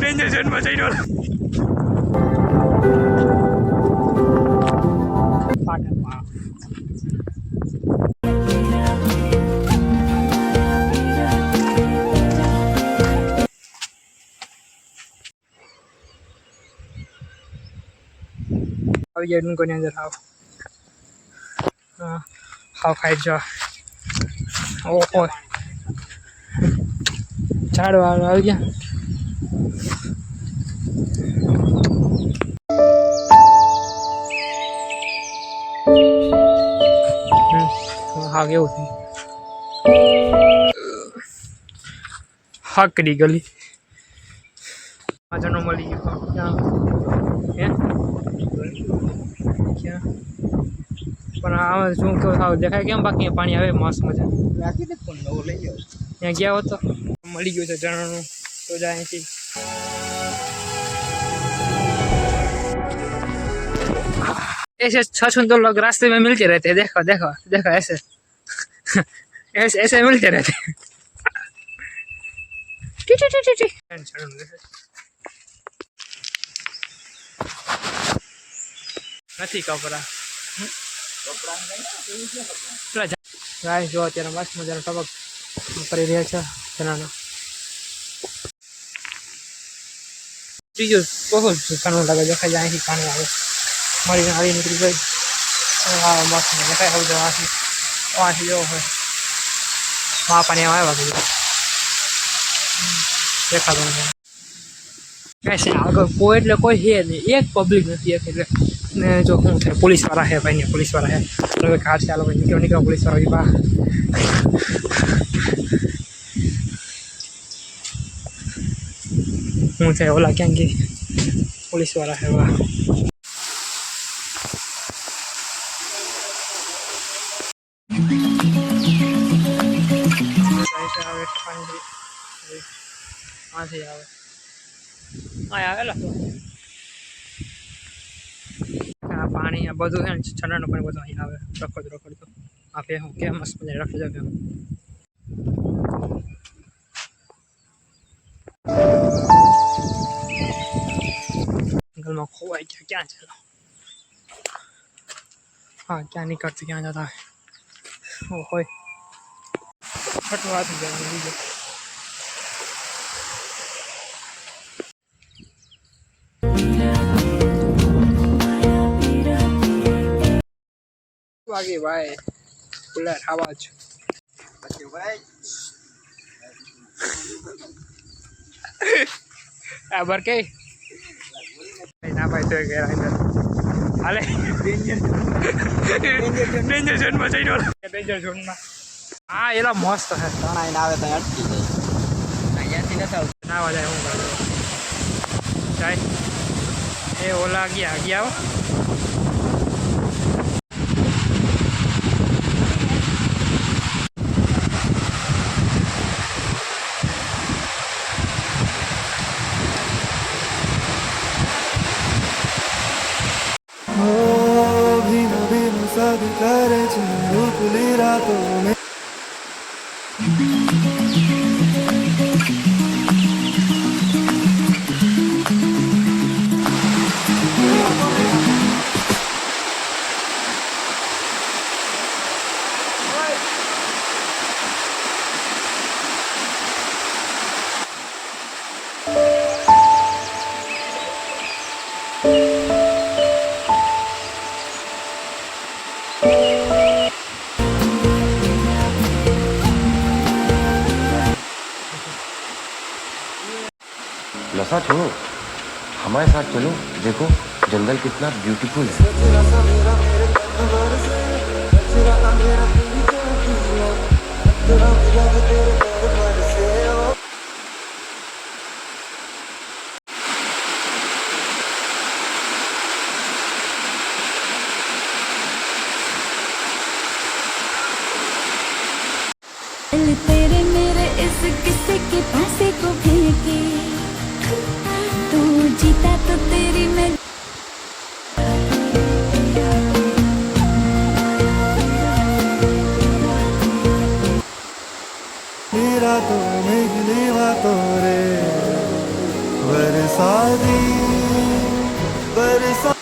Danger जोनमा चाहिँ होला अब हेर्नुको नि हाउ हाउ खाइन्छ ओहो चाडो आयो क्या हाँ क्या होती हकड़ी गली मजा नमली क्या क्या પણ આ શું કેવું થાવ દેખાય કેમ બાકી પાણી આવે મસ્ત મજા રાખી દે પણ નવો લઈ ગયો ત્યાં ગયા હોત તો મળી ગયું છે ઝરણું તો જાય અહીંથી ऐसे 6 तो लोग रास्ते में मिलते रहते हैं देखो देखो देखो ऐसे ऐसे ऐसे मिलते रहते हैं નથી કપડા ગાય જો અત્યારે મસ્ત મજાનો ટપક કરી રહ્યા છે જણાનો ત્રીજો બહુ ઘણું લાગે દેખાય જાય અહીંથી પાણી આવે મારી આવી નીકળી ગઈ હા મસ્ત દેખાય હવે જો આથી જેવો હોય વहाँ पानी આવ્યા બાકી દેખાતો નથી ऐसे આગળ કોઈ એટલે કોઈ છે નહીં એક પબ્લિક નથી એટલે ને જો શું થાય પોલીસવાળા છે ભાઈ ને પોલીસવાળા છે હવે કાર ચાલો ભાઈ નીકળો નીકળો પોલીસવાળા બા શું થાય ઓલા ક્યાં ગઈ પોલીસવાળા છે વાહ આવે હા આવેલા તો આ પાણી આ બધું છે ને છનાનું પણ બધું અહીં આવે રખડ તો આપે હું કેમ મસ્ત મજા રાખી જાવ કેમ જંગલમાં ખોવાઈ ગયા ક્યાં ચાલો हाँ क्या नहीं करते क्या जाता है ओ होय फटवा थी जाए आगे भाई बुलेट आवाज बर के ना भाई तो गया अंदर हाले डेन्जर जोन में जઈને डेन्जर जोन में हाँ एला मस्त है तणाई ना आवे तो अटकी जाए અહીંયાથી ન થાવ ના વાજાય હું કરે જાય એ ઓલા ગયા करे खुली रातों में नशा छोड़ो, हमारे साथ चलो, देखो जंगल कितना ब्यूटीफुल है। को खिल के तू जीता तो तेरी मैं रातों में गिले बातों रे बरसाती बरसा